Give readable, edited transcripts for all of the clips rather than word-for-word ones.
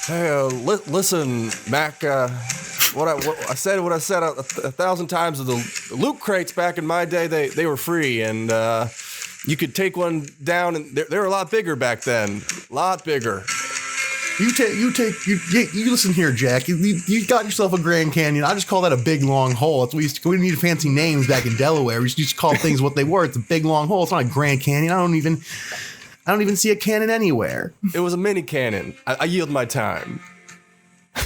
Hey, listen, Mac. What I said a thousand times. The loot crates back in my day, they were free, and you could take one down, and they were a lot bigger back then. A lot bigger. You listen here, Jack. You got yourself a Grand Canyon. I just call that a big long hole. It's, we didn't need fancy names back in Delaware. We used to call things what they were. It's a big long hole. It's not a Grand Canyon. I don't even see a cannon anywhere. It was a mini cannon. I yield my time.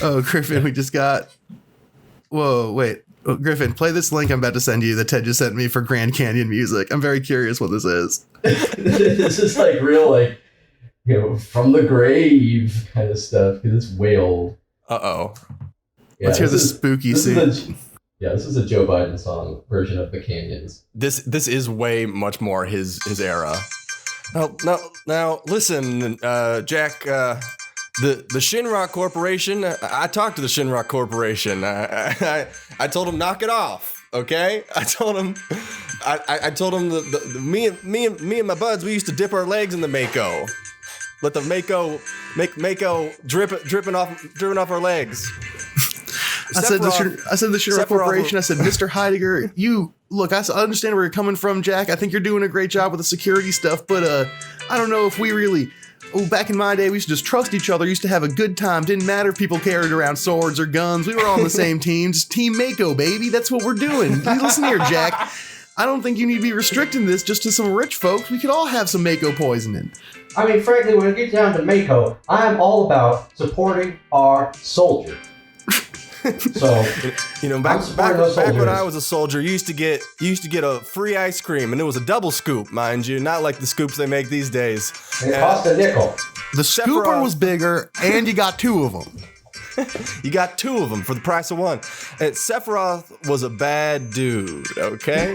Oh, Griffin, we just got. Whoa, wait. Oh, Griffin, play this link I'm about to send you that Ted just sent me for Grand Canyon music. I'm very curious what this is. This is like real, like, you know, from the grave kind of stuff, because it's way old. Uh-oh. Yeah, let's hear the spooky scene. This is a Joe Biden song version of the Canyons. This is way much more his era. Now listen, Jack, the Shinrock Corporation, I talked to the Shinrock Corporation. I told him knock it off, okay? I told him me and my buds, we used to dip our legs in the Mako. Let the Mako dripping off our legs. I said the Shinrock Corporation. I said, Mr. Heidegger, you look. I understand where you're coming from, Jack. I think you're doing a great job with the security stuff, but I don't know if we really. Oh, back in my day, we used to just trust each other. Used to have a good time. Didn't matter if people carried around swords or guns. We were all on the same team. Just Team Mako, baby. That's what we're doing. Listen here, Jack. I don't think you need to be restricting this just to some rich folks. We could all have some Mako poisoning. I mean, frankly, when it gets down to Mako, I'm all about supporting our soldiers. So, you know, back when I was a soldier, you used to get a free ice cream, and it was a double scoop, mind you, not like the scoops they make these days. And it cost a nickel. The scooper was bigger, and you got two of them. You got two of them for the price of one. And Sephiroth was a bad dude, okay?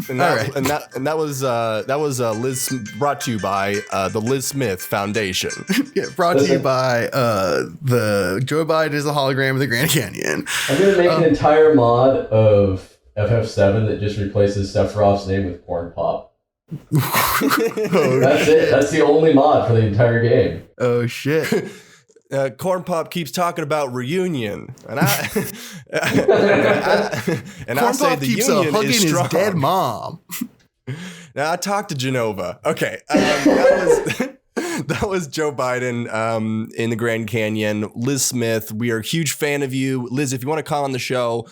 That was Liz, brought to you by the Liz Smith Foundation. Yeah, brought to you by the Joe Biden is a hologram of the Grand Canyon. I'm gonna make an entire mod of FF7 that just replaces Sephiroth's name with Corn Pop. That's it. That's the only mod for the entire game. Oh shit. Corn Pop keeps talking about reunion, and I say the union is strong. His dead mom. Now I talked to Genova. Okay, that was Joe Biden in the Grand Canyon. Liz Smith, we are a huge fan of you, Liz. If you want to call on the show,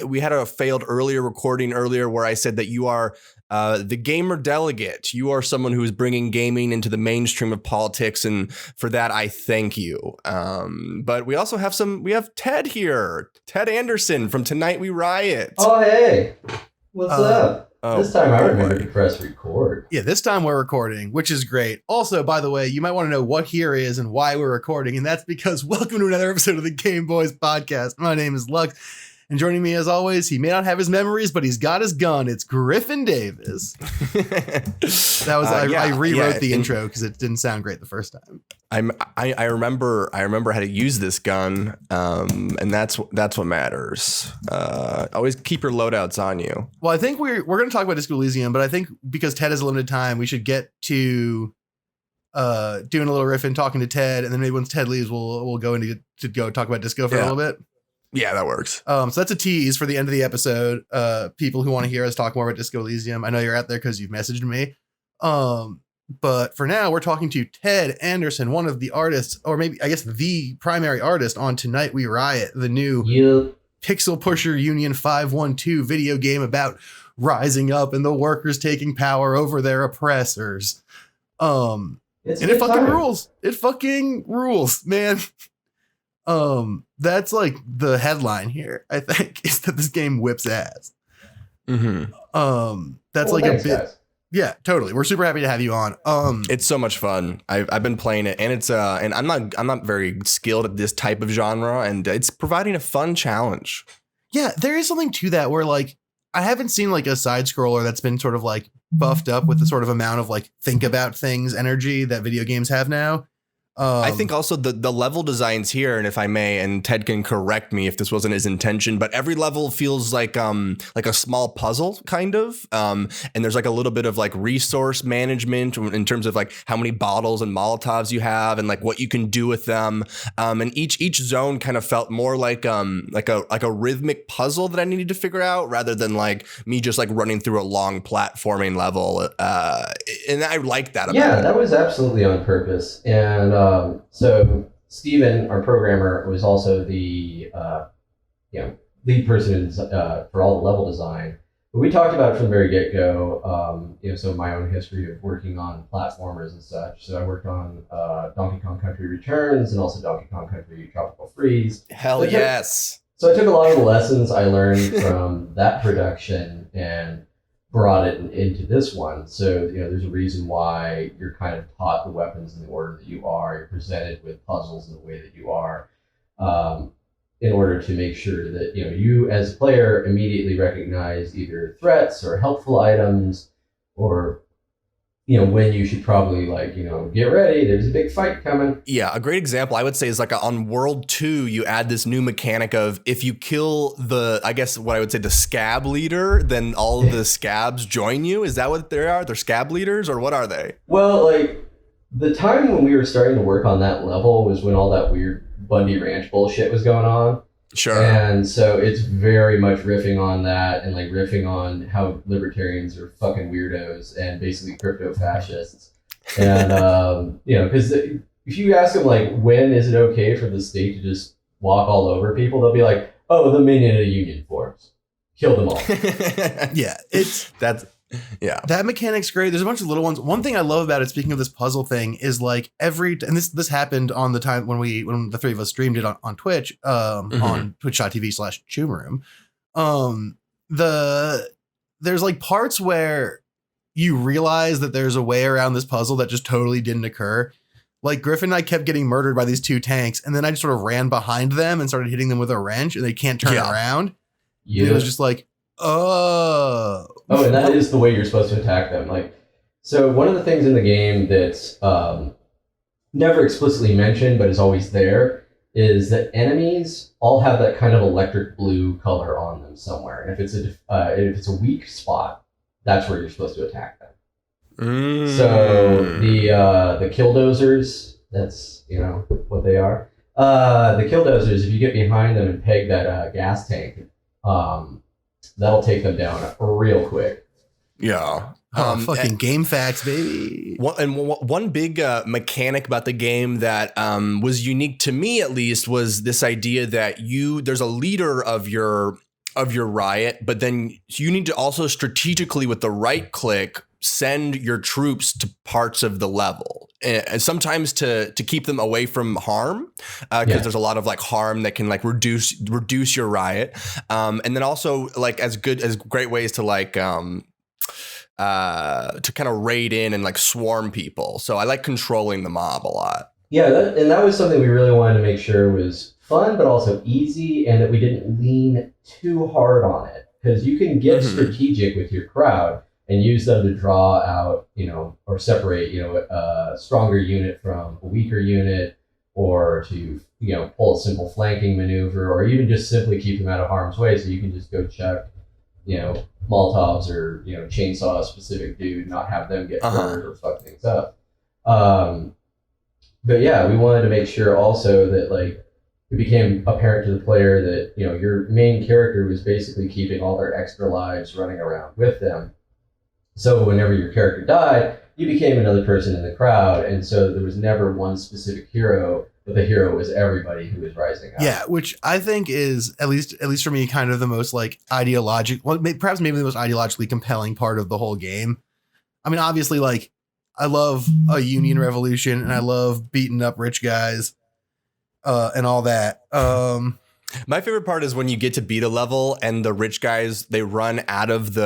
we had a failed recording earlier where I said that you are the gamer delegate. You are someone who is bringing gaming into the mainstream of politics, and for that I thank you. But we also have Ted here, Ted Anderson from Tonight We Riot. Oh hey, what's up? This time I remember to press record. Yeah, this time we're recording, which is great. Also, by the way, you might want to know what here is and why we're recording, and that's because welcome to another episode of the Game Boys podcast. My name is Lux. And joining me, as always, he may not have his memories, but he's got his gun. It's Griffin Davis. I rewrote the intro because it didn't sound great the first time. I remember how to use this gun, and that's what matters. Always keep your loadouts on you. Well, I think we're going to talk about Disco Elysium, but I think because Ted has a limited time, we should get to doing a little riff and talking to Ted, and then maybe once Ted leaves, we'll go to go talk about Disco for a little bit. Yeah, that works. So that's a tease for the end of the episode. People who want to hear us talk more about Disco Elysium, I know you're out there because you've messaged me. But for now, we're talking to Ted Anderson, one of the artists, or maybe I guess the primary artist on Tonight We Riot, the new Pixel Pusher Union 512 video game about rising up and the workers taking power over their oppressors. And it fucking rules. It fucking rules, man. That's like the headline here, I think, is that this game whips ass. Mm-hmm. That's like a bit. Guys. Yeah, totally. We're super happy to have you on. It's so much fun. I've been playing it, and it's and I'm not very skilled at this type of genre, and it's providing a fun challenge. Yeah, there is something to that where like I haven't seen like a side scroller that's been sort of like buffed up with the sort of amount of like think about things energy that video games have now. I think also the level designs here, and if I may, and Ted can correct me if this wasn't his intention, but every level feels like a small puzzle kind of, and there's like a little bit of like resource management in terms of like how many bottles and Molotovs you have and like what you can do with them, and each zone kind of felt more like a rhythmic puzzle that I needed to figure out rather than like me just like running through a long platforming level, and I like that. Yeah, that was absolutely on purpose. And so Steven, our programmer, was also the lead person for all the level design. But we talked about it from the very get-go. So my own history of working on platformers and such. So I worked on Donkey Kong Country Returns and also Donkey Kong Country Tropical Freeze. Hell yes. So I took a lot of the lessons I learned from that production and brought it into this one. So, there's a reason why you're kind of taught the weapons in the order that you are. You're presented with puzzles in the way that you are, in order to make sure that, you as a player immediately recognize either threats or helpful items or, when you should probably get ready. There's a big fight coming. Yeah, a great example I would say is like on World 2, you add this new mechanic of if you kill the scab leader, then all of the scabs join you. Is that what they are? They're scab leaders, or what are they? Well, the time when we were starting to work on that level was when all that weird Bundy Ranch bullshit was going on. Sure. And so it's very much riffing on that and riffing on how libertarians are fucking weirdos and basically crypto fascists. And, because if you ask them, when is it okay for the state to just walk all over people, they'll be like, oh, the minute a union forms. Kill them all. Yeah, that mechanic's great. There's a bunch of little ones. One thing I love about it, speaking of this puzzle thing, is and this happened on the time when the three of us streamed it on Twitch, on twitch.tv/Choomroom. There's parts where you realize that there's a way around this puzzle that just totally didn't occur. Like Griffin and I kept getting murdered by these two tanks, and then I just sort of ran behind them and started hitting them with a wrench, and they can't turn around. Yeah. And it was just like, oh, and that is the way you're supposed to attack them. So one of the things in the game that's never explicitly mentioned but is always there is that enemies all have that kind of electric blue color on them somewhere, and if it's a weak spot, that's where you're supposed to attack them. So the killdozers, that's what they are. The killdozers, if you get behind them and peg that gas tank, that'll take them down real quick. Yeah. Fucking game facts, baby. One big mechanic about the game that was unique to me, at least, was this idea that there's a leader of your riot, but then you need to also strategically, with the right click, send your troops to parts of the level, and sometimes to keep them away from harm, because there's a lot of harm that can reduce your riot, and then also as great ways to kind of raid in and swarm people. So I like controlling the mob a lot. Yeah, that was something we really wanted to make sure was fun, but also easy, and that we didn't lean too hard on it, because you can get strategic with your crowd and use them to draw out, or separate, a stronger unit from a weaker unit, or to, pull a simple flanking maneuver, or even just simply keep them out of harm's way. So you can just go chuck, Molotovs or, chainsaw a specific dude, not have them get hurt or fuck things up. But yeah, we wanted to make sure also that it became apparent to the player that, your main character was basically keeping all their extra lives running around with them. So whenever your character died, you became another person in the crowd. And so there was never one specific hero, but the hero was everybody who was rising up. Yeah, which I think is, at least for me, kind of the most ideological, perhaps maybe the most ideologically compelling part of the whole game. I mean, obviously, I love a union revolution, and I love beating up rich guys, and all that. My favorite part is when you get to beat a level and the rich guys, they run out of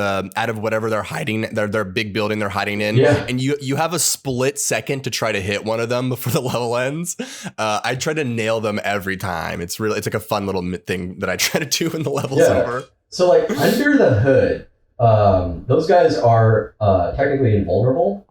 whatever they're hiding, their big building they're hiding in. Yeah. And you have a split second to try to hit one of them before the level ends. I try to nail them every time. It's like a fun little thing that I try to do when the level's over. So under the hood, those guys are technically invulnerable.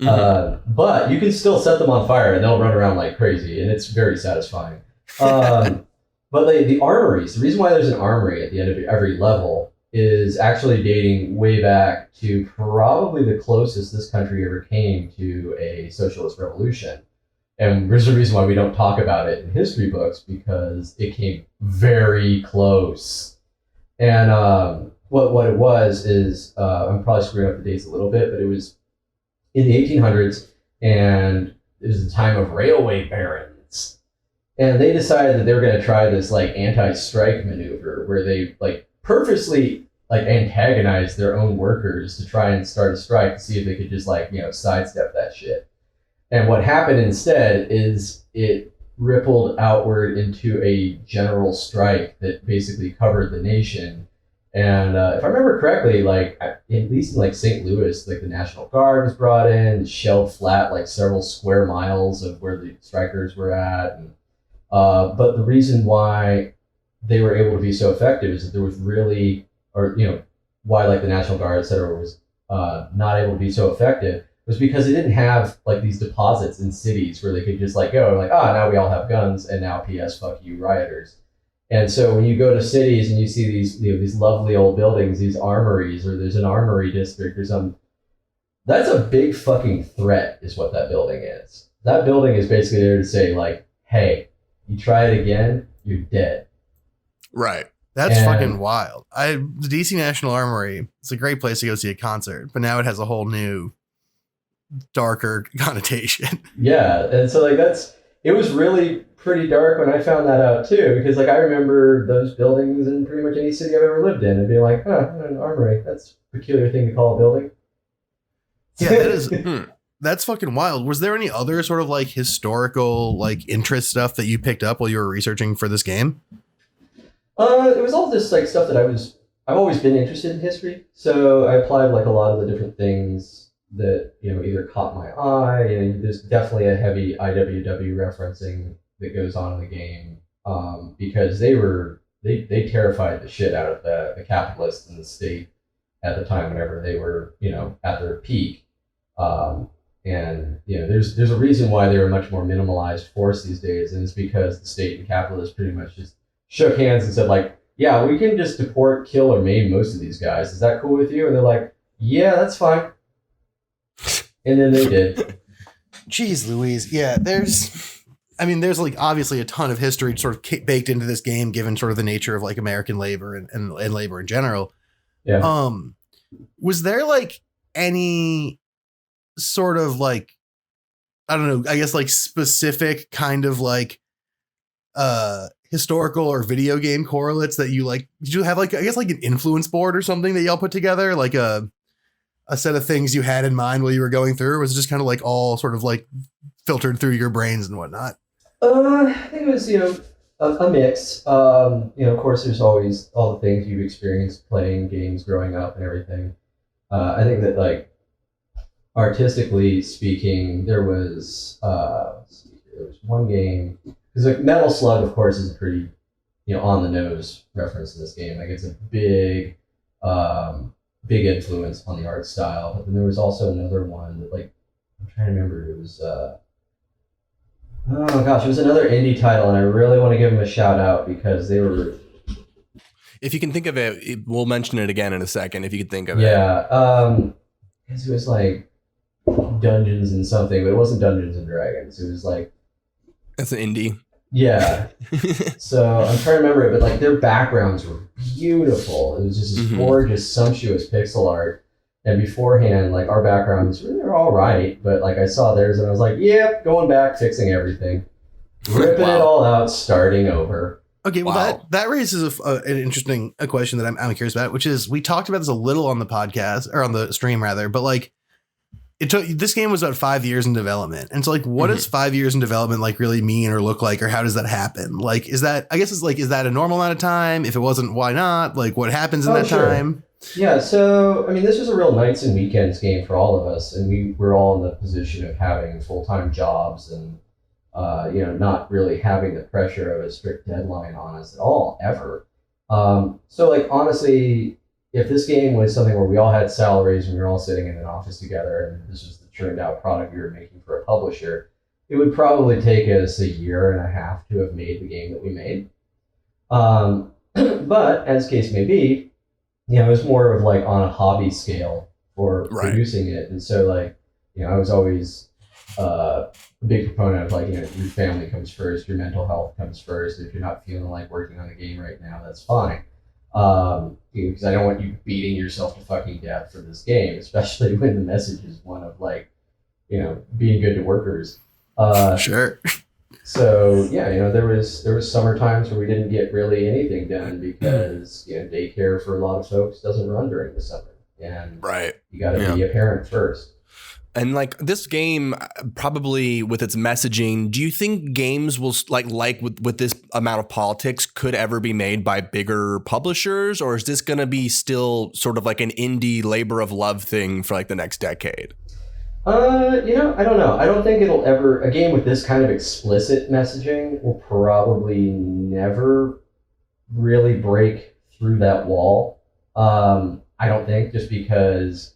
But you can still set them on fire and they'll run around like crazy, and it's very satisfying. But the armories, the reason why there's an armory at the end of every level is actually dating way back to probably the closest this country ever came to a socialist revolution. And there's a reason why we don't talk about it in history books, because it came very close. And what it was is, I'm probably screwing up the dates a little bit, but it was in the 1800s, and it was the time of railway barons. And they decided that they were going to try this like anti-strike maneuver where they like purposely like antagonized their own workers to try and start a strike to see if they could just like, sidestep that shit. And what happened instead is it rippled outward into a general strike that basically covered the nation. And if I remember correctly, like at least in like St. Louis, like the National Guard was brought in, shelled flat like several square miles of where the strikers were at. And, but the reason why they were able to be so effective is that there was really, why like the National Guard, et cetera, was not able to be so effective was because they didn't have like these deposits in cities where they could just like go and like, now we all have guns, and now PS fuck you rioters. And so when you go to cities and you see these lovely old buildings, these armories, or there's an armory district or something, that's a big fucking threat is what that building is. That building is basically there to say like, hey, you try it again, you're dead. Right. That's fucking wild. The DC National Armory, it's a great place to go see a concert, but now it has a whole new darker connotation. Yeah, and so like it was really pretty dark when I found that out too, because like I remember those buildings in pretty much any city I've ever lived in and being like, an armory, that's a peculiar thing to call a building. Yeah, that is that's fucking wild. Was there any other sort of like historical like interest stuff that you picked up while you were researching for this game? It was all this like stuff that I've always been interested in history, so I applied like a lot of the different things that either caught my eye, and there's definitely a heavy IWW referencing that goes on in the game, because they terrified the shit out of the capitalists in the state at the time whenever they were at their peak, and there's a reason why they were a much more minimalized force these days, and it's because the state and capitalists pretty much just shook hands and said like, yeah, we can just deport, kill, or maim most of these guys. Is that cool with you? And they're like, yeah, that's fine. And then they did. Jeez Louise. Yeah, there's like obviously a ton of history sort of baked into this game, given sort of the nature of like American labor and labor in general. Yeah. Was there like any sort of like, I don't know, I guess like specific kind of like historical or video game correlates that you like? Did you have like, I guess like an influence board or something that y'all put together, like a set of things you had in mind while you were going through? Or was it just kind of like all sort of like filtered through your brains and whatnot? I think it was, a mix. Of course, there's always all the things you've experienced playing games growing up and everything. I think that like artistically speaking, there was one game, because like Metal Slug, of course, is a pretty, on the nose reference in this game. Like it's a big influence on the art style. But then there was also another one that like, I'm trying to remember, it was it was another indie title, and I really want to give them a shout out because they were, if you can think of it, we'll mention it again in a second if you could think of it. Yeah, because it was like Dungeons and something, but it wasn't Dungeons and Dragons. It was like, that's an indie. Yeah. So I'm trying to remember it, but like their backgrounds were beautiful. It was just this gorgeous, sumptuous pixel art. And beforehand, like our backgrounds were all right, but like I saw theirs and I was like, yep, going back, fixing everything, ripping it all out, starting over. Okay, well that raises an interesting question that I'm curious about, which is, we talked about this a little on the podcast, or on the stream rather, but like this game was about 5 years in development. And so like, what does 5 years in development like really mean or look like, or how does that happen? Like, is that a normal amount of time? If it wasn't, why not? Like what happens in that time? Yeah. So, I mean, this was a real nights and weekends game for all of us. And we were all in the position of having full-time jobs and, not really having the pressure of a strict deadline on us at all, ever. So like, honestly, if this game was something where we all had salaries and we were all sitting in an office together and this was the churned out product we were making for a publisher, it would probably take us a year and a half to have made the game that we made. But as case may be, it was more of like on a hobby scale for producing it. And so like, I was always a big proponent of like, your family comes first, your mental health comes first. If you're not feeling like working on a game right now, that's fine. Because I don't want you beating yourself to fucking death for this game, especially when the message is one of like, being good to workers. Sure. So there was summer times where we didn't get really anything done because daycare for a lot of folks doesn't run during the summer, and you got to be a parent first. And like this game, probably with its messaging, do you think games will like with this amount of politics could ever be made by bigger publishers, or is this going to be still sort of like an indie labor of love thing for like the next decade? I don't know. I don't think it'll ever, a game with this kind of explicit messaging will probably never really break through that wall. I don't think, just because,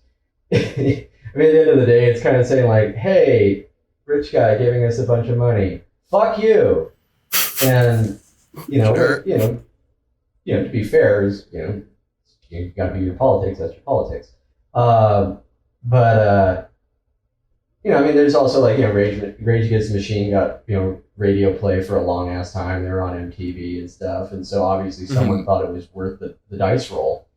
at the end of the day, it's kind of saying like, hey, rich guy giving us a bunch of money, fuck you. And, Sure. To be fair, is, you gotta be your politics, that's your politics. There's also like, Rage Against the Machine got, radio play for a long ass time. They were on MTV and stuff. And so obviously someone thought it was worth the dice roll.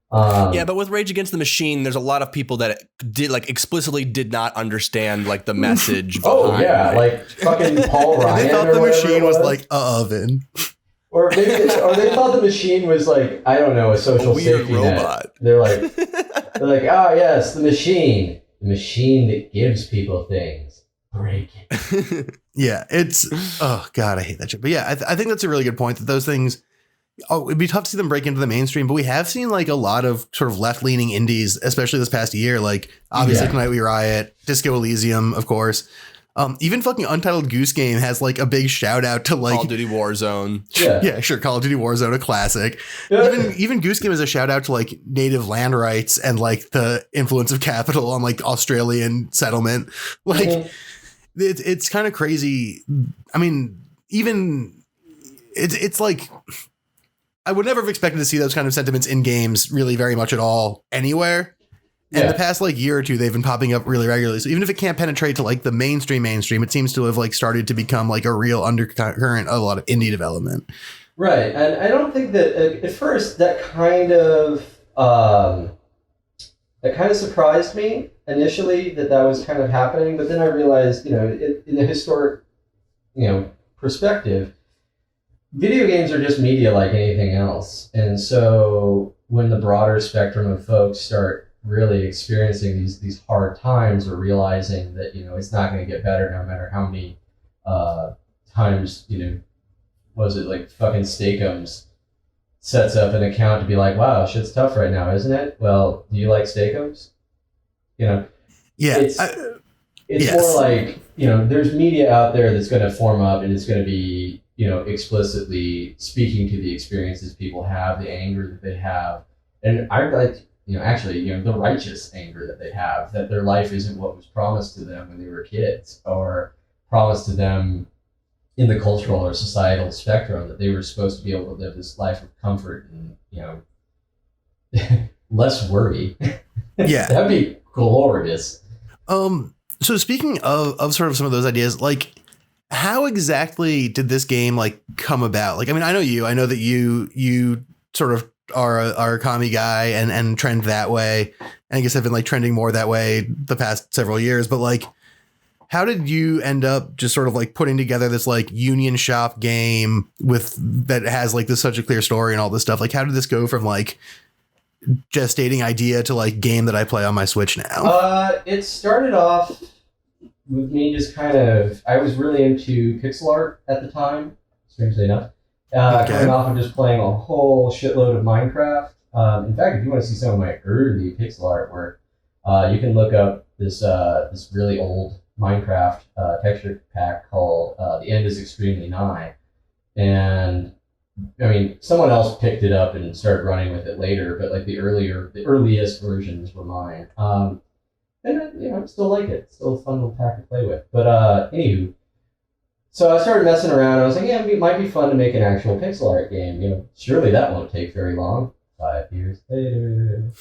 But with Rage Against the Machine, there's a lot of people that explicitly did not understand like the message behind it. Like fucking Paul Ryan. They thought the machine was like an oven. Or maybe they thought the machine was like, I don't know, a social safety robot. Net. They're like, yes, the machine. The machine that gives people things. Break it. Yeah, it's, oh God, I hate that shit. But yeah, I think that's a really good point, that those things, it'd be tough to see them break into the mainstream, but we have seen like a lot of sort of left-leaning indies, especially this past year. Like obviously Tonight We Riot, Disco Elysium, of course. Even fucking Untitled Goose Game has like a big shout out to like Call of Duty Warzone. Yeah, sure. Call of Duty Warzone, a classic. Even Goose Game is a shout out to like native land rights and like the influence of capital on like Australian settlement. Like it's kind of crazy. I mean, even it's like, I would never have expected to see those kind of sentiments in games really very much at all anywhere. And the past like year or two, they've been popping up really regularly. So even if it can't penetrate to like the mainstream, it seems to have like started to become like a real undercurrent of a lot of indie development. Right. And I don't think that at first that kind of surprised me initially, that was kind of happening. But then I realized, in the historic, perspective, video games are just media like anything else. And so when the broader spectrum of folks start really experiencing these hard times, or realizing that, it's not going to get better no matter how many times, was it like fucking Steakums sets up an account to be like, wow, shit's tough right now, isn't it? Well, do you like Steakums? Yeah. It's more like, there's media out there that's going to form up, and it's going to be, explicitly speaking to the experiences people have, the anger that they have. And I like, the righteous anger that they have, that their life isn't what was promised to them when they were kids, or promised to them in the cultural or societal spectrum, that they were supposed to be able to live this life of comfort and, less worry. Yeah. That'd be glorious. So speaking of sort of some of those ideas, like how exactly did this game like come about? Like, I mean, I know that you sort of are a commie guy and trend that way. And I guess I've been like trending more that way the past several years, but like, how did you end up just sort of like putting together this like union shop game that has like this such a clear story and all this stuff? Like, how did this go from like gestating idea to like game that I play on my Switch now? It started off with me just I was really into pixel art at the time, strangely enough. Coming off of just playing a whole shitload of Minecraft. In fact, if you want to see some of my early pixel artwork, you can look up this really old Minecraft texture pack called The End is Extremely Nigh. And I mean, someone else picked it up and started running with it later, but like the earliest versions were mine. And I still like it. It's still a fun little pack to play with. But anywho, so I started messing around. I was like, it might be fun to make an actual pixel art game. Surely that won't take very long. 5 years later.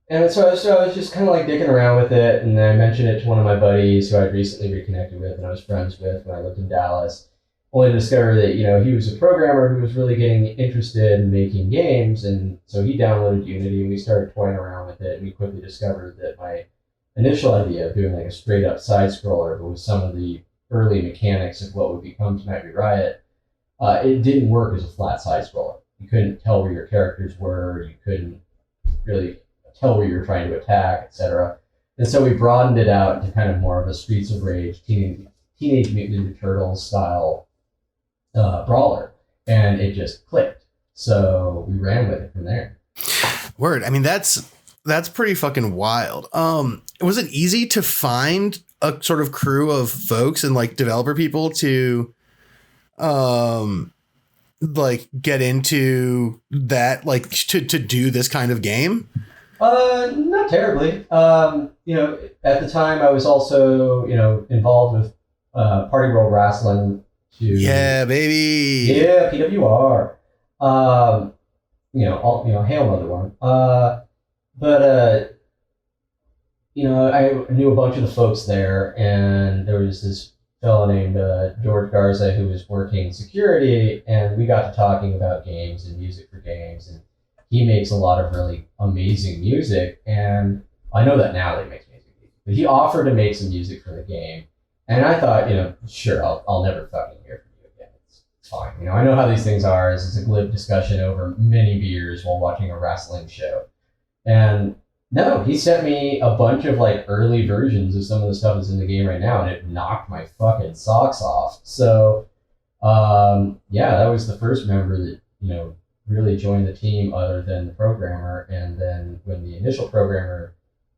And so I was just kind of like dicking around with it, and then I mentioned it to one of my buddies who I'd recently reconnected with and I was friends with when I lived in Dallas, only to discover that, he was a programmer who was really getting interested in making games, and so he downloaded Unity, and we started toying around with it, and we quickly discovered that my initial idea of doing like a straight-up side-scroller, but with some of the early mechanics of what would become Tonight We Riot, it didn't work as a flat side-scroller. You couldn't tell where your characters were, you couldn't really tell where you're trying to attack, etc. And so we broadened it out into kind of more of a Streets of Rage, Teenage Mutant Ninja Turtles style brawler, and it just clicked. So we ran with it from there. Word. I mean, that's pretty fucking wild. Was it easy to find a sort of crew of folks and like developer people to like get into that, like to do this kind of game? Not terribly. At the time I was also, involved with Party World Wrestling. Yeah, baby. Yeah, PWR. Hail Mother One. I knew a bunch of the folks there, and there was this fellow named George Garza who was working security, and we got to talking about games and music for games, and he makes a lot of really amazing music, and I know that now that he makes amazing music, but he offered to make some music for the game, and I thought, sure, I'll never fucking hear from you again. It's fine. I know how these things are. It's a glib discussion over many beers while watching a wrestling show. And no, he sent me a bunch of like early versions of some of the stuff that's in the game right now, and it knocked my fucking socks off. So, that was the first member that, really joined the team other than the programmer. And then when the initial programmer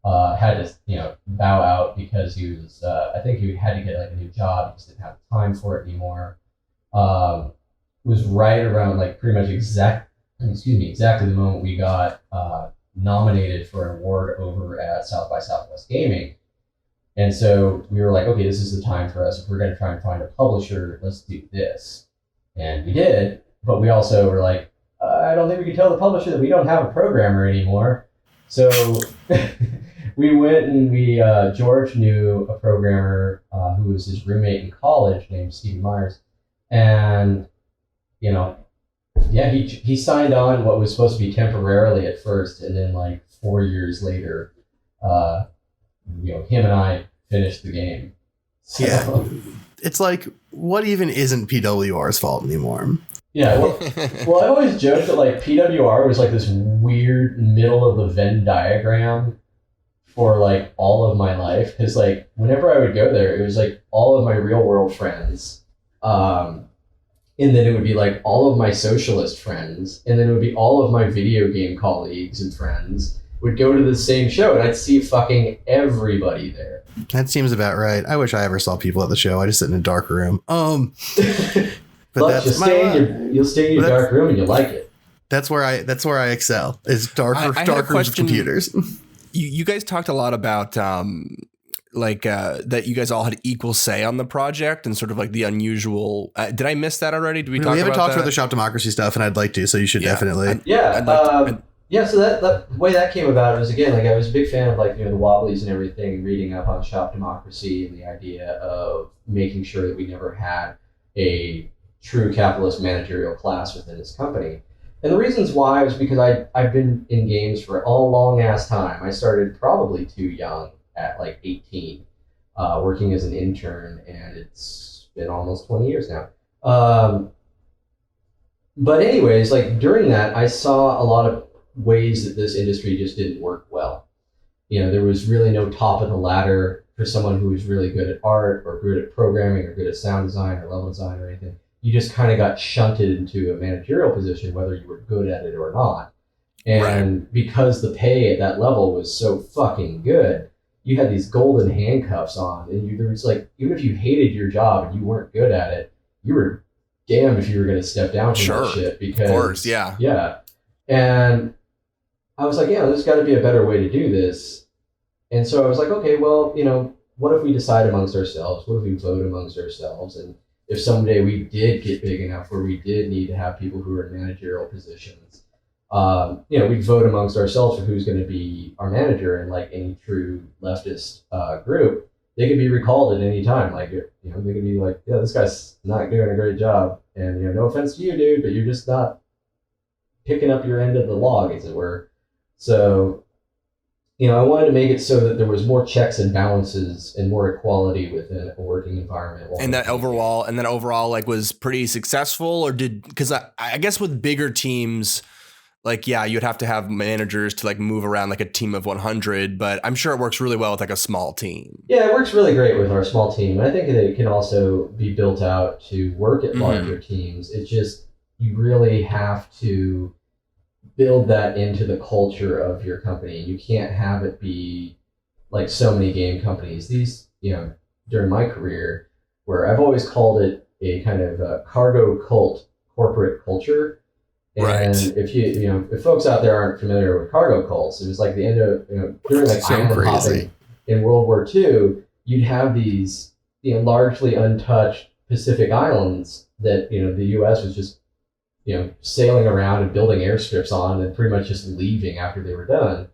had to, bow out because he was, I think he had to get like a new job, he just didn't have time for it anymore, was right around like pretty much exactly the moment we got nominated for an award over at South by Southwest Gaming. And so we were like, okay, this is the time for us. If we're going to try and find a publisher, let's do this. And we did, but we also were like, I don't think we can tell the publisher that we don't have a programmer anymore. So we went and George knew a programmer who was his roommate in college named Stephen Myers. And, he signed on what was supposed to be temporarily at first. And then like 4 years later, him and I finished the game. So, yeah. It's like, what even isn't PWR's fault anymore? Yeah, well, I always joked that like PWR was like this weird middle of the Venn diagram for like all of my life, because like whenever I would go there, it was like all of my real world friends, and then it would be like all of my socialist friends, and then it would be all of my video game colleagues and friends would go to the same show, and I'd see fucking everybody there. That seems about right. I wish I ever saw people at the show. I just sit in a dark room. But you'll stay in your dark room and you'll like it. That's where I excel. Is dark rooms of computers. You guys talked a lot about that you guys all had equal say on the project and sort of like the unusual. Did I miss that already? Did we talk? We haven't about talked about the Shop Democracy stuff, and I'd like to. So you should definitely. So that way that came about was, again, like I was a big fan of like the Wobblies and everything, reading up on Shop Democracy and the idea of making sure that we never had a true capitalist managerial class within this company. And the reasons why was because I've been in games for a long ass time. I started probably too young at like 18, working as an intern, and it's been almost 20 years now. But anyways, like during that, I saw a lot of ways that this industry just didn't work well. There was really no top of the ladder for someone who was really good at art or good at programming or good at sound design or level design or anything. You just kind of got shunted into a managerial position, whether you were good at it or not. And because the pay at that level was so fucking good, you had these golden handcuffs on, and there was like, even if you hated your job and you weren't good at it, you were damned if you were going to step down from that shit. Because, of course, yeah. And I was like, there's got to be a better way to do this. And so I was like, okay, well, what if we decide amongst ourselves? What if we vote amongst ourselves? And if someday we did get big enough where we did need to have people who are in managerial positions, we'd vote amongst ourselves for who's going to be our manager. And like any true leftist group, they could be recalled at any time. Like, they could be like, yeah, this guy's not doing a great job. And, no offense to you, dude, but you're just not picking up your end of the log, as it were. So, I wanted to make it so that there was more checks and balances and more equality within a working environment. And that overall, like, was pretty successful, or because I guess with bigger teams, like, yeah, you'd have to have managers to like move around like a team of 100, but I'm sure it works really well with like a small team. Yeah, it works really great with our small team. And I think that it can also be built out to work at larger teams. It's just, you really have to build that into the culture of your company. You can't have it be like so many game companies. These, during my career, where I've always called it a kind of a cargo cult corporate culture. And right. if folks out there aren't familiar with cargo cults, it was like the end of, during like island hopping in World War II, you'd have these, largely untouched Pacific islands that, the U.S. was just, sailing around and building airstrips on and pretty much just leaving after they were done.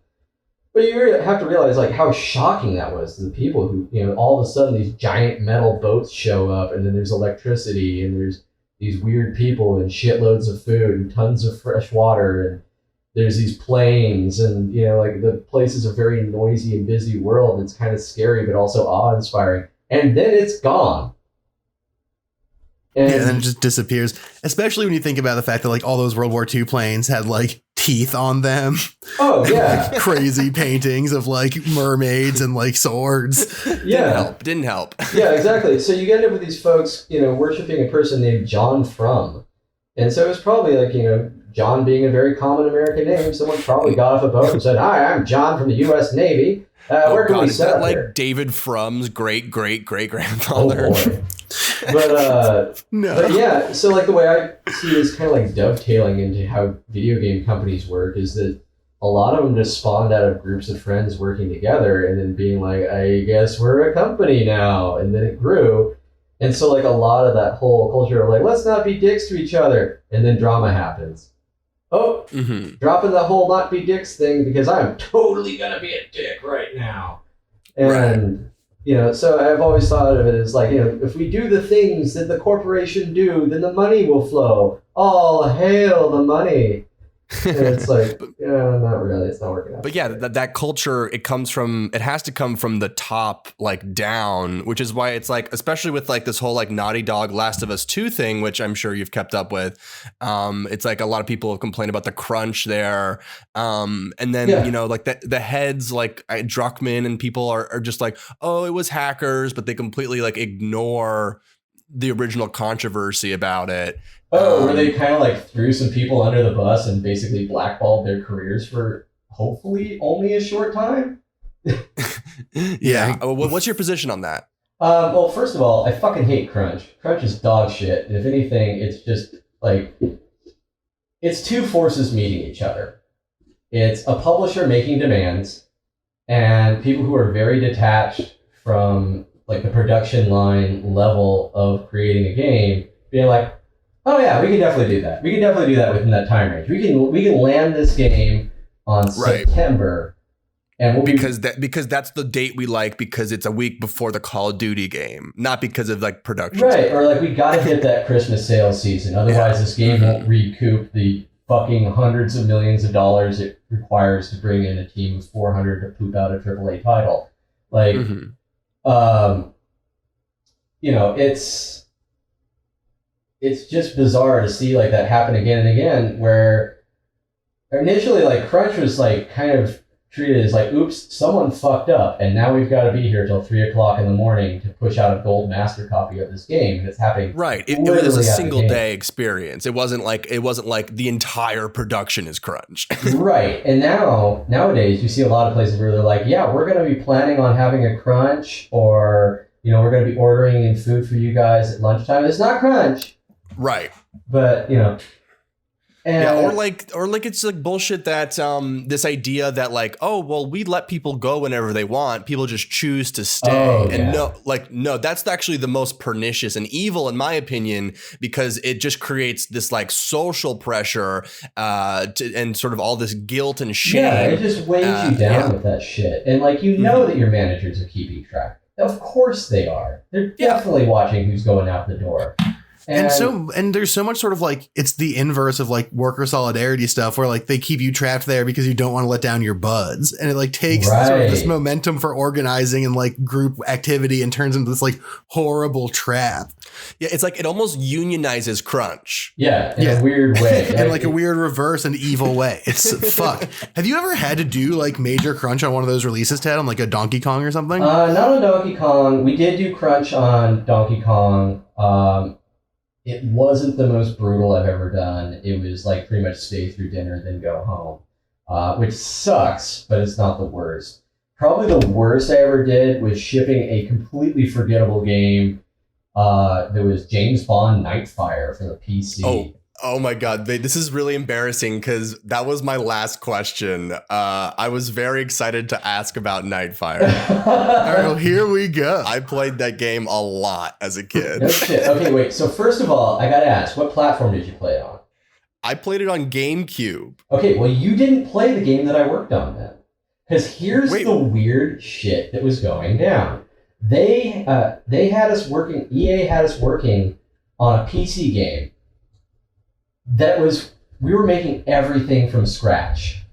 But you have to realize like how shocking that was to the people who, all of a sudden these giant metal boats show up, and then there's electricity, and there's these weird people and shitloads of food and tons of fresh water, and there's these planes, and like the place is a very noisy and busy world. It's kind of scary but also awe-inspiring, and then it's gone. And then it just disappears. Especially when you think about the fact that like all those World War II planes had like teeth on them. Oh yeah, like, crazy paintings of like mermaids and like swords. Yeah, didn't help. Yeah, exactly. So you end up with these folks, worshiping a person named John Frum, and so it was probably like John being a very common American name. Someone probably got off a boat and said, "Hi, I'm John from the U.S. Navy. Where can we is set that up like here?" David Frum's great grandfather? Oh boy. But no. But yeah, so like the way I see it is kind of like dovetailing into how video game companies work is that a lot of them just spawned out of groups of friends working together and then being like, I guess we're a company now, and then it grew. And so like a lot of that whole culture of like, let's not be dicks to each other, and then drama happens. Oh, dropping the whole not be dicks thing because I'm totally gonna be a dick right now. And so I've always thought of it as like, if we do the things that the corporation do, then the money will flow. All hail the money. And it's like, not really. It's not working out. But yeah, that culture, it has to come from the top, like down, which is why it's like, especially with like this whole like Naughty Dog Last of Us 2 thing, which I'm sure you've kept up with. It's like a lot of people have complained about the crunch there. And then, like the heads like Druckmann and people are just like, oh, it was hackers, but they completely like ignore the original controversy about it. Oh, where they kind of like threw some people under the bus and basically blackballed their careers for hopefully only a short time? Yeah. What's your position on that? Well, first of all, I fucking hate crunch. Crunch is dog shit. And if anything, it's just like, it's two forces meeting each other. It's a publisher making demands and people who are very detached from like the production line level of creating a game being like, oh yeah, we can definitely do that. We can definitely do that within that time range. We can land this game on September, and because that's the date we like because it's a week before the Call of Duty game, not because of like production. Right, or like we got to hit that Christmas sales season. Otherwise, this game won't recoup the fucking hundreds of millions of dollars it requires to bring in a team of 400 to poop out a AAA title. Like, it's just bizarre to see like that happen again and again, where initially like crunch was like kind of treated as like, oops, someone fucked up and now we've got to be here till 3 o'clock in the morning to push out a gold master copy of this game, and it's happening right. It was a single day experience. It wasn't like the entire production is crunched. Right. And nowadays you see a lot of places where they're like, yeah, we're going to be planning on having a crunch, or we're going to be ordering in food for you guys at lunchtime. It's not crunch. Right. But, Yeah, or like it's like bullshit that this idea that like, oh well, we let people go whenever they want, people just choose to stay. No, that's actually the most pernicious and evil in my opinion, because it just creates this like social pressure and sort of all this guilt and shame. Yeah, it just weighs you down with that shit. And like that your managers are keeping track. Of course they are. They're definitely watching who's going out the door. And there's so much sort of like, it's the inverse of like worker solidarity stuff where like they keep you trapped there because you don't want to let down your buds. And it like takes sort of this momentum for organizing and like group activity and turns into this like horrible trap. Yeah, it's like it almost unionizes crunch. Yeah, in a weird way. In like a weird reverse and evil way. It's fuck. Have you ever had to do like major crunch on one of those releases, Ted, on like a Donkey Kong or something? Not on Donkey Kong. We did do crunch on Donkey Kong. It wasn't the most brutal I've ever done. It was like pretty much stay through dinner, then go home, which sucks, but it's not the worst. Probably the worst I ever did was shipping a completely forgettable game. There was James Bond Nightfire for the PC. Oh my God. This is really embarrassing because that was my last question. I was very excited to ask about Nightfire. All right, well, here we go. I played that game a lot as a kid. No shit. Okay, wait. So first of all, I got to ask, what platform did you play it on? I played it on GameCube. Okay, well, you didn't play the game that I worked on then. Because here's the weird shit that was going down. They had us working, EA had us working on a PC game we were making everything from scratch.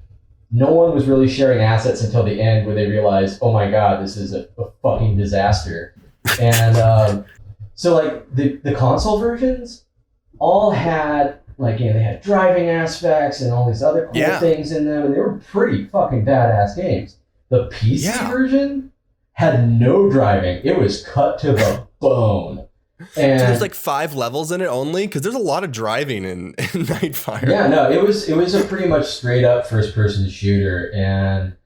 No one was really sharing assets until the end where they realized, oh my God, this is a fucking disaster. And so like the console versions all had like, they had driving aspects and all these other cool things in them, and they were pretty fucking badass games. The PC version had no driving. It was cut to the bone. And so there's like 5 levels in it only, because there's a lot of driving in Nightfire. Yeah, no, it was a pretty much straight up first person shooter, and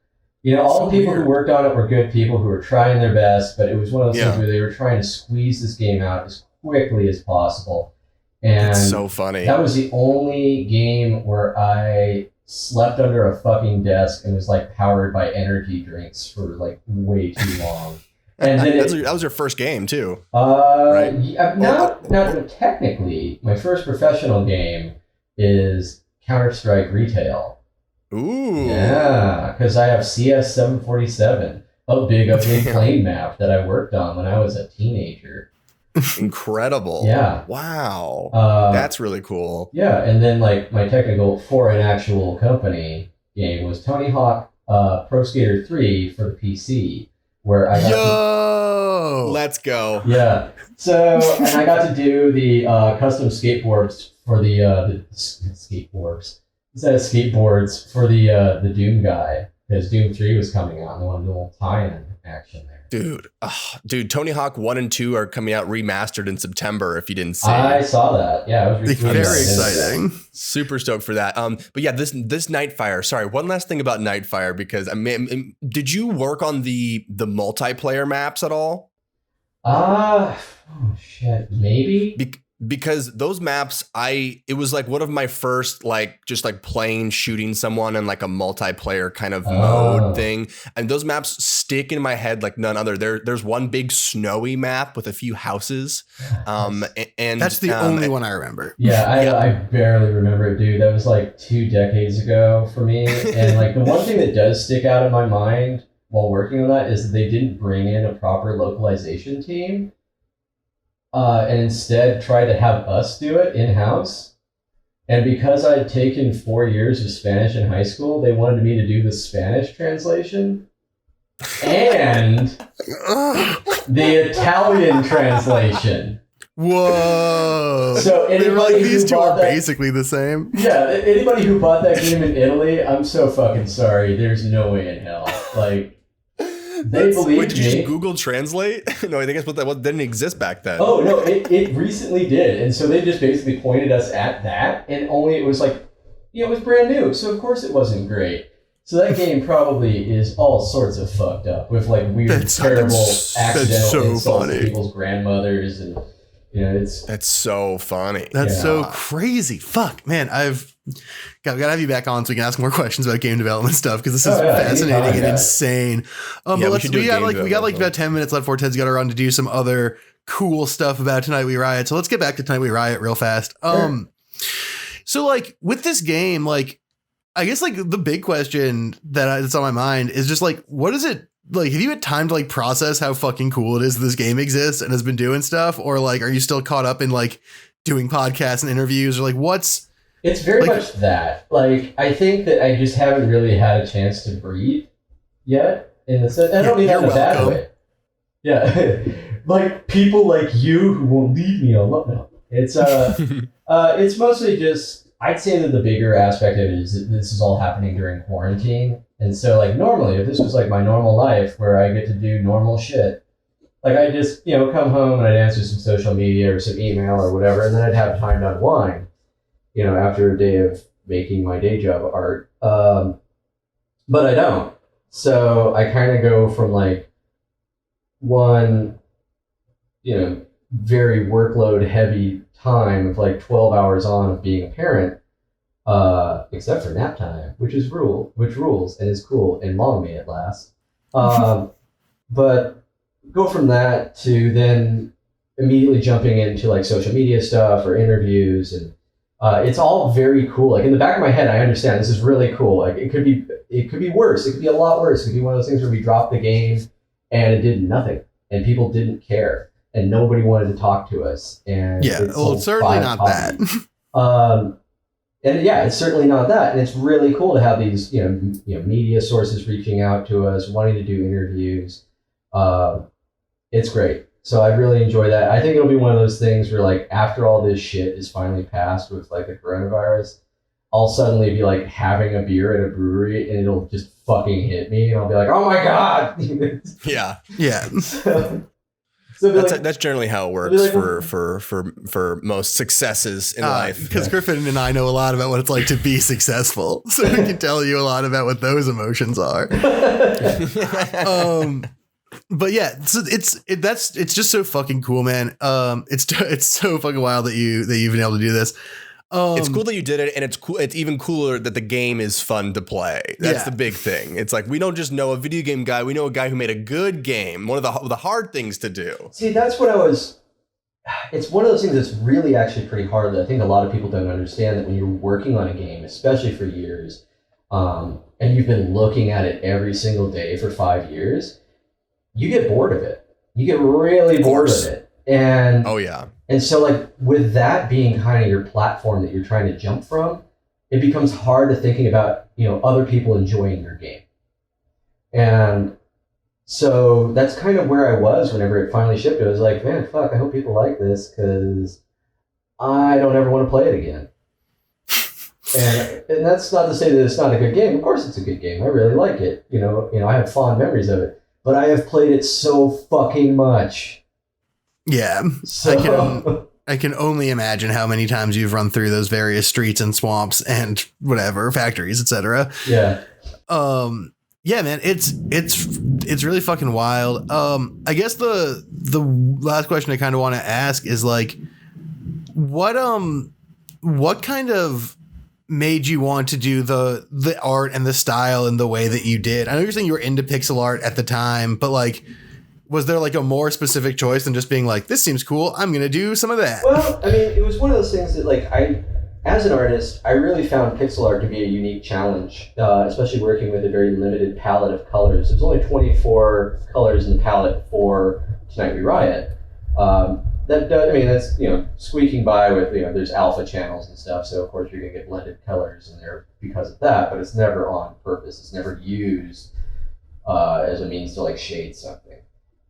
all the people who worked on it were good people who were trying their best, but it was one of those things where they were trying to squeeze this game out as quickly as possible. And it's so funny. That was the only game where I slept under a fucking desk and was like powered by energy drinks for like way too long. And then that was your first game too, right? Not technically. My first professional game is Counter-Strike Retail. Ooh. Yeah, because I have CS 747, a big plane map that I worked on when I was a teenager. Incredible. Yeah. Wow. That's really cool. Yeah, and then like my technical for an actual company game was Tony Hawk Pro Skater 3 for the PC. Where I got let's go. Yeah. So, and I got to do the custom skateboards for the skateboards. Instead of skateboards for the Doom guy, because Doom 3 was coming out and they wanted to do a little tie-in action there. Dude, Tony Hawk 1 and 2 are coming out remastered in September, if you didn't see. I saw that. Yeah, it was very exciting. Super stoked for that. But yeah, this Nightfire. Sorry, one last thing about Nightfire, because did you work on the multiplayer maps at all? Oh shit, maybe. Because those maps, it was like one of my first like just like playing shooting someone in like a multiplayer kind of mode thing, and those maps stick in my head like none other. There's one big snowy map with a few houses, and that's the only one I remember. Yeah, I barely remember it, dude. That was like 2 decades ago for me, and like the one thing that does stick out in my mind while working on that is that they didn't bring in a proper localization team. And instead tried to have us do it in-house. And because I had taken 4 years of Spanish in high school, they wanted me to do the Spanish translation and the Italian translation. Whoa. So anybody these two are that, basically the same. Yeah, anybody who bought that game in Italy, I'm so fucking sorry. There's no way in hell. Like, they believed me. Did you just Google Translate? No, I think that's what didn't exist back then. Oh, no, it recently did. And so they just basically pointed us at that, and only it was like, it was brand new, so of course it wasn't great. So that game probably is all sorts of fucked up with like weird, terrible, accidental insults to people's grandmothers and That's so funny. That's so crazy. Fuck, man. We gotta have you back on so we can ask more questions about game development stuff because this is fascinating and insane. But we got like about 10 minutes left before Ted's got to run to do some other cool stuff about Tonight We Riot. So let's get back to Tonight We Riot real fast. So like with this game, like I guess like the big question that's on my mind is just like, what is it like? Have you had time to like process how fucking cool it is this game exists and has been doing stuff, or like are you still caught up in like doing podcasts and interviews, or like what's? It's very much that. Like I think that I just haven't really had a chance to breathe yet. In the sense, I don't mean that in a bad way. Yeah, like people like you who won't leave me alone. No, it's mostly just. I'd say that the bigger aspect of it is that this is all happening during quarantine. And so like normally if this was like my normal life where I get to do normal shit, like I just, come home and I'd answer some social media or some email or whatever, and then I'd have time to unwind, after a day of making my day job art. But I don't. So I kind of go from like one, very workload heavy time of like 12 hours on of being a parent, except for nap time, which rules and is cool and long may it last. But go from that to then immediately jumping into like social media stuff or interviews, and it's all very cool. Like in the back of my head, I understand this is really cool. Like it could be worse. It could be a lot worse. It could be one of those things where we dropped the game and it did nothing and people didn't care. And nobody wanted to talk to us. And it's certainly not that. It's certainly not that. And it's really cool to have these, media sources reaching out to us, wanting to do interviews. It's great. So I really enjoy that. I think it'll be one of those things where, like, after all this shit is finally passed with like the coronavirus, I'll suddenly be like having a beer at a brewery and it'll just fucking hit me, and I'll be like, oh my God. Yeah. So that's generally how it works for most successes in life. Because Griffin and I know a lot about what it's like to be successful, so we can tell you a lot about what those emotions are. But yeah, so it's just so fucking cool, man. It's so fucking wild that you've been able to do this. It's cool that you did it, and it's cool. It's even cooler that the game is fun to play. That's the big thing. It's like we don't just know a video game guy; we know a guy who made a good game. One of the hard things to do. See, that's what I was. It's one of those things that's really actually pretty hard. That I think a lot of people don't understand that when you're working on a game, especially for years, and you've been looking at it every single day for 5 years, you get bored of it. You get really bored of it, and And so like with that being kind of your platform that you're trying to jump from, it becomes hard to thinking about, other people enjoying your game. And so that's kind of where I was whenever it finally shipped. I was like, man, fuck, I hope people like this because I don't ever want to play it again. and that's not to say that it's not a good game. Of course it's a good game. I really like it. I have fond memories of it, but I have played it so fucking much. Yeah, so. I can only imagine how many times you've run through those various streets and swamps and whatever factories, etc. Yeah. Yeah, man, it's really fucking wild. I guess the last question I kind of want to ask is like, what kind of made you want to do the art and the style in the way that you did? I know you're saying you were into pixel art at the time, but like, was there like a more specific choice than just being like, this seems cool, I'm going to do some of that? Well, I mean, it was one of those things that like as an artist, I really found pixel art to be a unique challenge, especially working with a very limited palette of colors. There's only 24 colors in the palette for Tonight We Riot. That's, squeaking by with, there's alpha channels and stuff. So of course you're going to get blended colors in there because of that, but it's never on purpose. It's never used as a means to like shade something.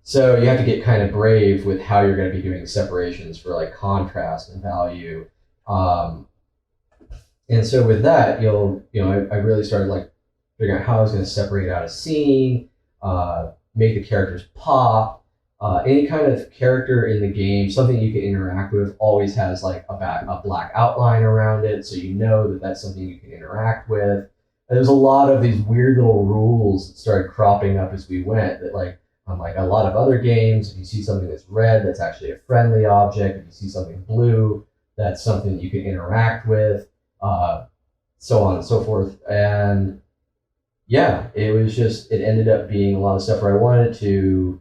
So you have to get kind of brave with how you're going to be doing separations for like contrast and value. And so with that, I really started like figuring out how I was going to separate out a scene, make the characters pop. Any kind of character in the game, something you can interact with, always has like a black outline around it, so you know that that's something you can interact with. And there's a lot of these weird little rules that started cropping up as we went that like, Unlike a lot of other games, if you see something that's red, that's actually a friendly object. If you see something blue, that's something you can interact with, so on and so forth. And yeah, it ended up being a lot of stuff where I wanted to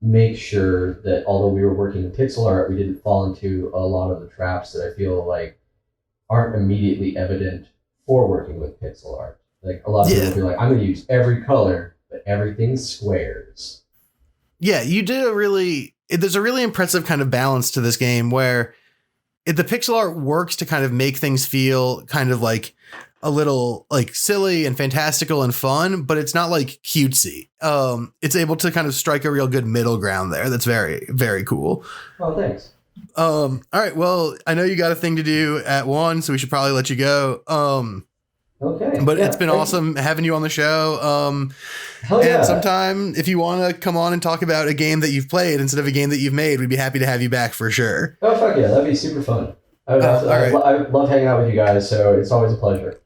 make sure that although we were working in pixel art, we didn't fall into a lot of the traps that I feel like aren't immediately evident for working with pixel art. Like a lot of people will be like, I'm going to use every color, but everything's squares. Yeah, you did there's a really impressive kind of balance to this game where the pixel art works to kind of make things feel kind of like a little like silly and fantastical and fun, but it's not like cutesy. It's able to kind of strike a real good middle ground there. That's very, very cool. Oh, thanks. All right. Well, I know you got a thing to do at 1, so we should probably let you go. Okay. But it's been awesome having you on the show. Hell yeah. And sometime if you want to come on and talk about a game that you've played instead of a game that you've made, we'd be happy to have you back for sure. Oh, fuck yeah. That'd be super fun. I love hanging out with you guys, so it's always a pleasure.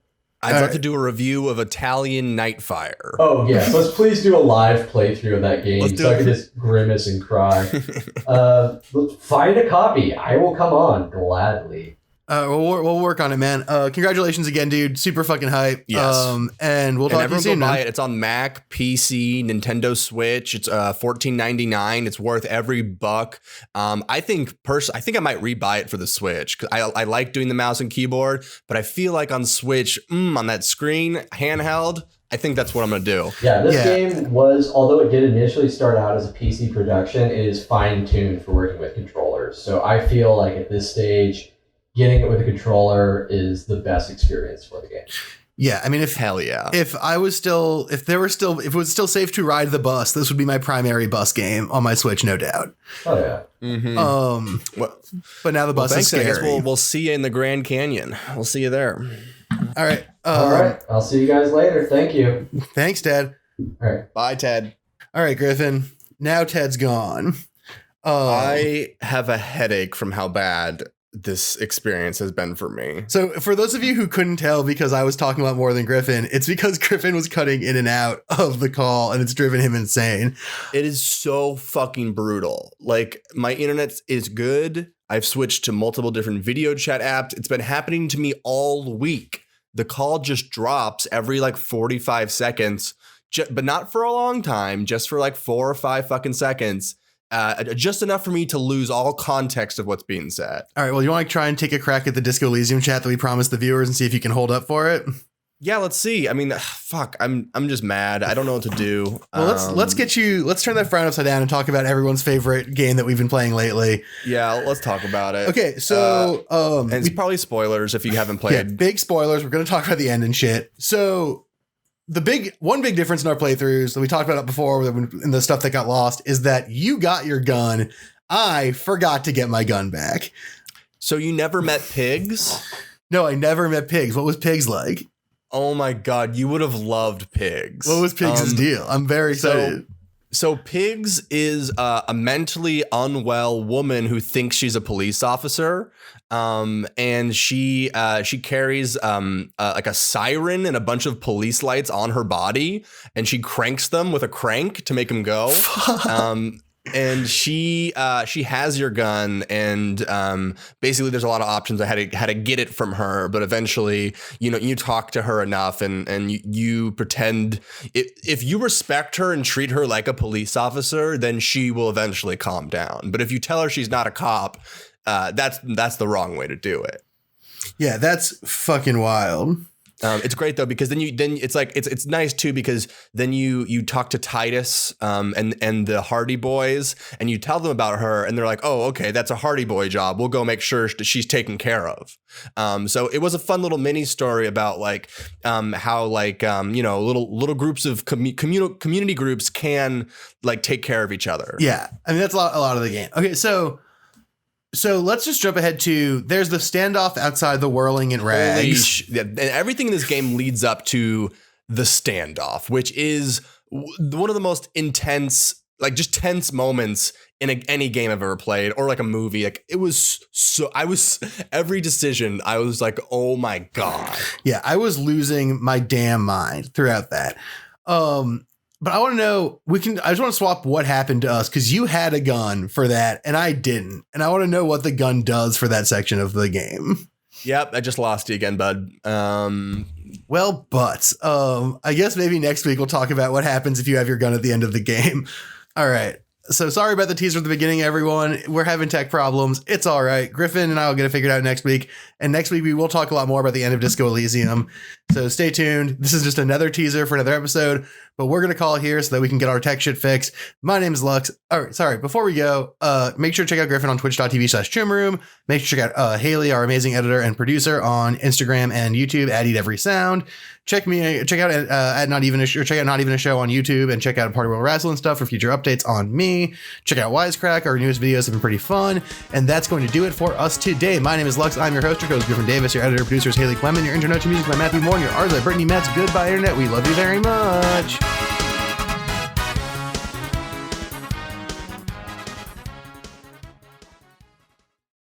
I'd love to do a review of Italian Nightfire. Oh, yes. Let's please do a live playthrough of that game so I can just grimace and cry. Find a copy. I will come on gladly. We'll work on it, man. Congratulations again, dude. Super fucking hype. Yes. And we'll talk to you soon, go buy man. it. It's on Mac, PC, Nintendo Switch. It's $14.99. It's worth every buck. I think I might rebuy it for the Switch because I like doing the mouse and keyboard, but I feel like on Switch, on that screen, handheld, I think that's what I'm going to do. Yeah, this game was, although it did initially start out as a PC production, it is fine-tuned for working with controllers. So I feel like at this stage, getting it with a controller is the best experience for the game. Yeah, I mean, if it was still safe to ride the bus, this would be my primary bus game on my Switch, no doubt. Oh yeah. Mm-hmm. But now the bus is scary. I guess we'll see you in the Grand Canyon. We'll see you there. All right. All right. I'll see you guys later. Thank you. Thanks, Ted. All right. Bye, Ted. All right, Griffin. Now Ted's gone. I have a headache from how bad this experience has been for me. So for those of you who couldn't tell because I was talking about more than Griffin, it's because Griffin was cutting in and out of the call and it's driven him insane. It is so fucking brutal. Like my internet is good. I've switched to multiple different video chat apps. It's been happening to me all week. The call just drops every like 45 seconds, but not for a long time, just for like 4 or 5 fucking seconds. Just enough for me to lose all context of what's being said. All right. Well, you want to try and take a crack at the Disco Elysium chat that we promised the viewers and see if you can hold up for it? Yeah, let's see. I mean, fuck, I'm just mad. I don't know what to do. Well, let's turn that frown upside down and talk about everyone's favorite game that we've been playing lately. Yeah, let's talk about it. Okay, so and it's probably spoilers if you haven't played. Yeah, big spoilers. We're going to talk about the end and shit. So one big difference in our playthroughs that we talked about it before in the stuff that got lost is that you got your gun. I forgot to get my gun back. So you never met Pigs? No, I never met Pigs. What was Pigs like? Oh my God, you would have loved Pigs. What was Pigs' deal? I'm very excited. So Pigs is a mentally unwell woman who thinks she's a police officer. And she carries like a siren and a bunch of police lights on her body, and she cranks them with a crank to make them go. And she has your gun, and basically there's a lot of options on how to get it from her, but eventually you talk to her enough and you pretend if you respect her and treat her like a police officer, then she will eventually calm down. But if you tell her she's not a cop, that's the wrong way to do it. Yeah, that's fucking wild. It's great though, because then it's like it's nice too, because then you talk to Titus and the Hardy Boys, and you tell them about her, and they're like, oh, okay, that's a Hardy Boy job. We'll go make sure that she's taken care of. So it was a fun little mini story about like how like little groups of community groups can like take care of each other. Yeah, I mean that's a lot of the game. Okay, so let's just jump ahead to there's the standoff outside the Whirling in Rags. And everything in this game leads up to the standoff, which is one of the most intense, like just tense moments in any game I've ever played, or like a movie. Like it was every decision I was like, oh my God. Yeah, I was losing my damn mind throughout that. But I want to know, I just want to swap what happened to us, because you had a gun for that and I didn't. And I want to know what the gun does for that section of the game. Yep, I just lost you again, bud. Well, but I guess maybe next week we'll talk about what happens if you have your gun at the end of the game. All right. So sorry about the teaser at the beginning, everyone. We're having tech problems. It's all right. Griffin and I will get it figured out next week. And next week we will talk a lot more about the end of Disco Elysium. So stay tuned. This is just another teaser for another episode, but we're going to call it here so that we can get our tech shit fixed. My name is Lux. All right, sorry. Before we go, make sure to check out Griffin on twitch.tv/trimroom. Make sure to check out Haley, our amazing editor and producer, on Instagram and YouTube at Eat Every Sound. Check out at Not Even a Show, check out Not Even a Show on YouTube, and check out Party World Wrestling stuff for future updates on me. Check out Wisecrack. Our newest videos have been pretty fun. And that's going to do it for us today. My name is Lux. I'm your host, Griffin Davis. Your editor, producer is Haley Clement. Your intro to music by Matthew Moore. Your art by Brittany Metz. Goodbye, Internet. We love you very much.